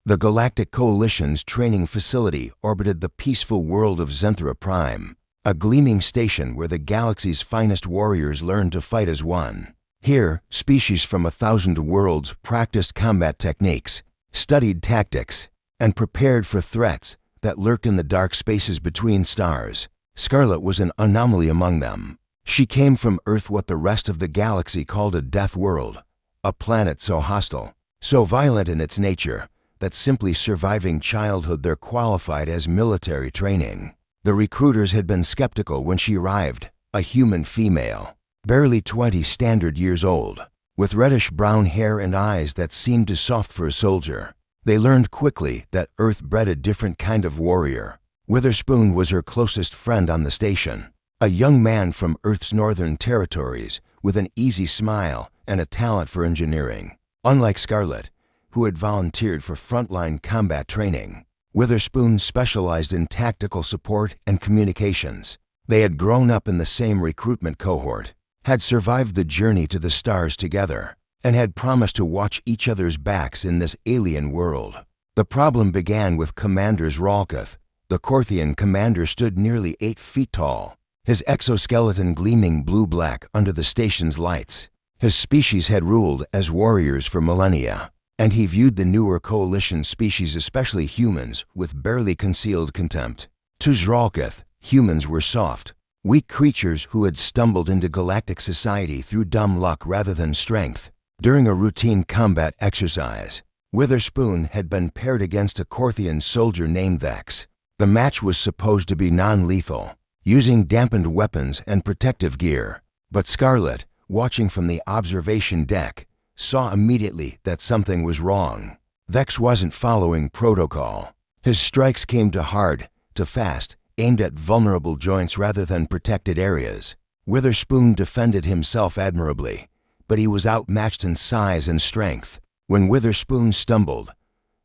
The Galactic Coalition's training facility orbited the peaceful world of Zenthra Prime, a gleaming station where the galaxy's finest warriors learned to fight as one. Here, species from 1,000 worlds practiced combat techniques, studied tactics, and prepared for threats that lurk in the dark spaces between stars. Scarlet was an anomaly among them. She came from Earth, what the rest of the galaxy called a Deathworld, a planet so hostile, so violent in its nature, that simply surviving childhood there qualified as military training. The recruiters had been skeptical when she arrived, a human female, barely 20 standard years old, with reddish-brown hair and eyes that seemed too soft for a soldier. They learned quickly that Earth bred a different kind of warrior. Witherspoon was her closest friend on the station, a young man from Earth's northern territories with an easy smile and a talent for engineering. Unlike Scarlet, who had volunteered for frontline combat training, Witherspoon specialized in tactical support and communications. They had grown up in the same recruitment cohort, had survived the journey to the stars together, and had promised to watch each other's backs in this alien world. The problem began with Commander Zralkith. The Korthian commander stood nearly 8 feet tall, his exoskeleton gleaming blue-black under the station's lights. His species had ruled as warriors for millennia, and he viewed the newer coalition species, especially humans, with barely concealed contempt. To Zralkith, humans were soft, weak creatures who had stumbled into galactic society through dumb luck rather than strength. During a routine combat exercise, Witherspoon had been paired against a Korthian soldier named Vex. The match was supposed to be non-lethal, using dampened weapons and protective gear. But Scarlet, watching from the observation deck, saw immediately that something was wrong. Vex wasn't following protocol. His strikes came too hard, too fast, aimed at vulnerable joints rather than protected areas. Witherspoon defended himself admirably, but he was outmatched in size and strength. When Witherspoon stumbled,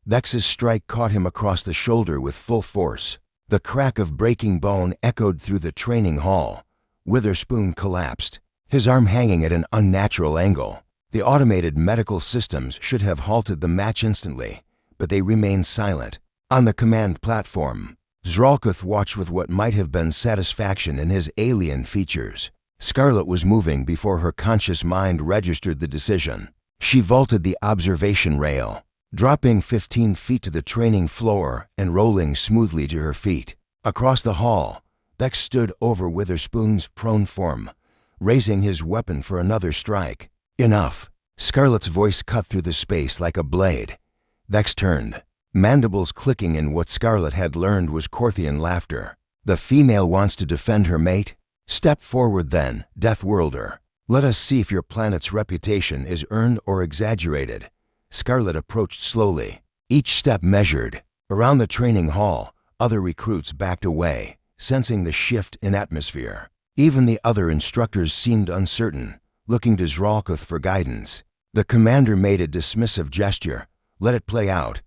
Vex's strike caught him across the shoulder with full force. The crack of breaking bone echoed through the training hall. Witherspoon collapsed, his arm hanging at an unnatural angle. The automated medical systems should have halted the match instantly, but they remained silent. On the command platform, Zralkith watched with what might have been satisfaction in his alien features. Scarlet was moving before her conscious mind registered the decision. She vaulted the observation rail, dropping 15 feet to the training floor and rolling smoothly to her feet. Across the hall, Vex stood over Witherspoon's prone form, raising his weapon for another strike. Enough. Scarlet's voice cut through the space like a blade. Vex turned, mandibles clicking in what Scarlet had learned was Korthian laughter. The female wants to defend her mate? Step forward then, Deathworlder. Let us see if your planet's reputation is earned or exaggerated. Scarlet approached slowly, each step measured. Around the training hall, other recruits backed away, sensing the shift in atmosphere. Even the other instructors seemed uncertain, looking to Zralkith for guidance. The commander made a dismissive gesture. Let it play out.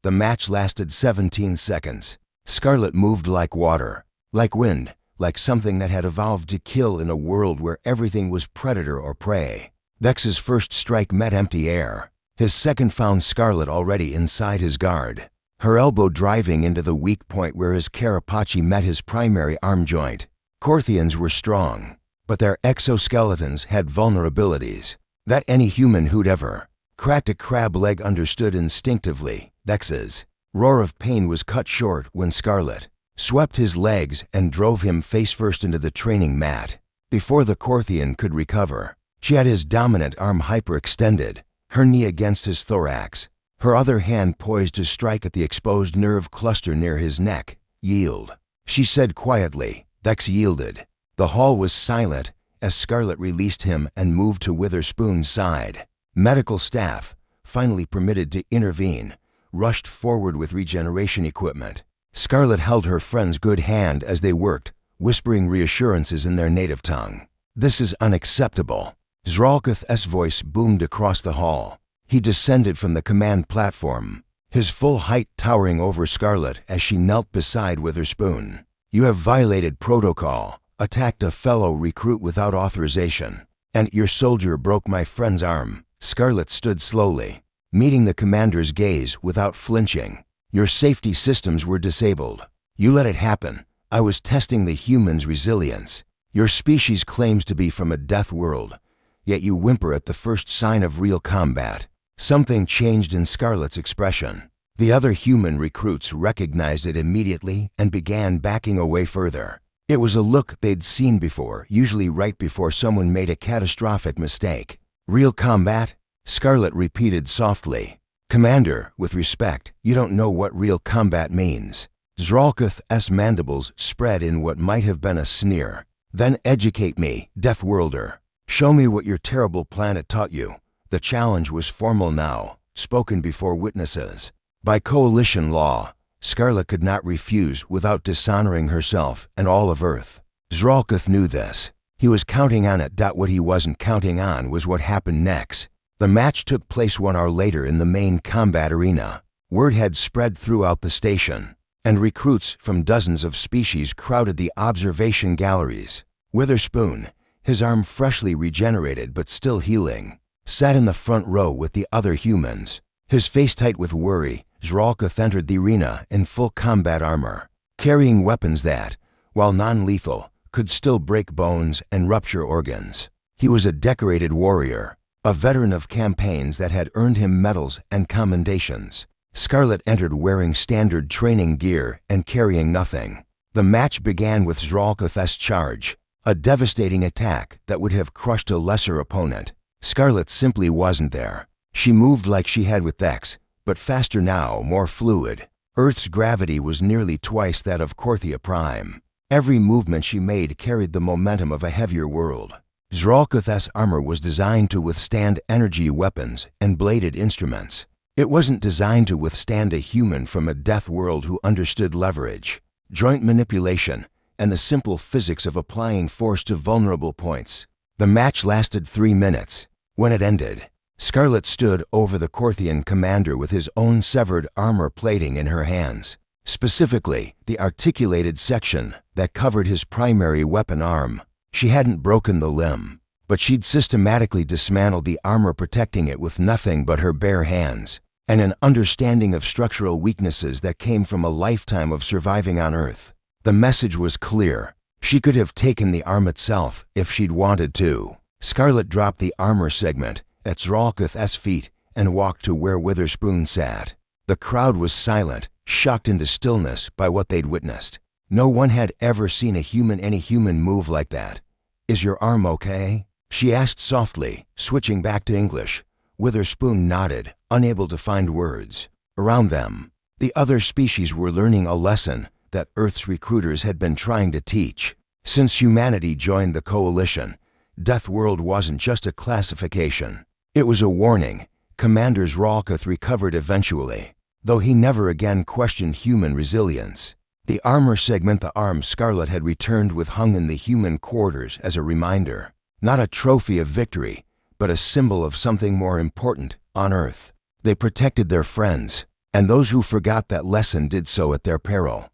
The match lasted 17 seconds. Scarlet moved like water, like wind, like something that had evolved to kill in a world where everything was predator or prey. Vex's first strike met empty air. His second found Scarlet already inside his guard, her elbow driving into the weak point where his carapace met his primary arm joint. Korthians were strong, but their exoskeletons had vulnerabilities that any human who'd ever cracked a crab leg understood instinctively. Vex's roar of pain was cut short when Scarlet swept his legs and drove him face first into the training mat. Before the Korthian could recover, she had his dominant arm hyperextended, her knee against his thorax, her other hand poised to strike at the exposed nerve cluster near his neck. Yield, she said quietly. Vex yielded. The hall was silent as Scarlet released him and moved to Witherspoon's side. Medical staff, finally permitted to intervene, rushed forward with regeneration equipment. Scarlet held her friend's good hand as they worked, whispering reassurances in their native tongue. This is unacceptable. Zralkith's voice boomed across the hall. He descended from the command platform, his full height towering over Scarlet as she knelt beside Witherspoon. You have violated protocol, attacked a fellow recruit without authorization, and your soldier broke my friend's arm. Scarlet stood slowly, meeting the commander's gaze without flinching. "Your safety systems were disabled. You let it happen. I was testing the human's resilience. Your species claims to be from a death world, yet you whimper at the first sign of real combat." Something changed in Scarlett's expression. The other human recruits recognized it immediately and began backing away further. It was a look they'd seen before, usually right before someone made a catastrophic mistake. "Real combat?" Scarlett repeated softly. "Commander, with respect, you don't know what real combat means." Zralkuth's mandibles spread in what might have been a sneer. "Then educate me, Deathworlder. Show me what your terrible planet taught you." The challenge was formal now, spoken before witnesses. By coalition law, Scarlett could not refuse without dishonoring herself and all of Earth. Zralkuth knew this. He was counting on it. What he wasn't counting on was what happened next. The match took place 1 hour later in the main combat arena. Word had spread throughout the station, and recruits from dozens of species crowded the observation galleries. Witherspoon, his arm freshly regenerated but still healing, sat in the front row with the other humans. His face tight with worry, Zralkuth entered the arena in full combat armor, carrying weapons that, while non-lethal, could still break bones and rupture organs. He was a decorated warrior, a veteran of campaigns that had earned him medals and commendations. Scarlett entered wearing standard training gear and carrying nothing. The match began with Zralkuth's charge, a devastating attack that would have crushed a lesser opponent. Scarlett simply wasn't there. She moved like she had with X, but faster now, more fluid. Earth's gravity was nearly twice that of Korthia Prime. Every movement she made carried the momentum of a heavier world. Zralkuth's armor was designed to withstand energy weapons and bladed instruments. It wasn't designed to withstand a human from a death world who understood leverage, joint manipulation, and the simple physics of applying force to vulnerable points. The match lasted 3 minutes. When it ended, Scarlett stood over the Korthian commander with his own severed armor plating in her hands, specifically the articulated section that covered his primary weapon arm. She hadn't broken the limb, but she'd systematically dismantled the armor protecting it with nothing but her bare hands, and an understanding of structural weaknesses that came from a lifetime of surviving on Earth. The message was clear. She could have taken the arm itself if she'd wanted to. Scarlett dropped the armor segment at Zralkuth's feet and walked to where Witherspoon sat. The crowd was silent, shocked into stillness by what they'd witnessed. No one had ever seen any human move like that. "Is your arm okay?" she asked softly, switching back to English. Witherspoon nodded, unable to find words. Around them, the other species were learning a lesson that Earth's recruiters had been trying to teach. Since humanity joined the coalition, Deathworld wasn't just a classification. It was a warning. Commander Zralkuth recovered eventually, though he never again questioned human resilience. The armor segment the arm Scarlett had returned with hung in the human quarters as a reminder. Not a trophy of victory, but a symbol of something more important on Earth. They protected their friends, and those who forgot that lesson did so at their peril.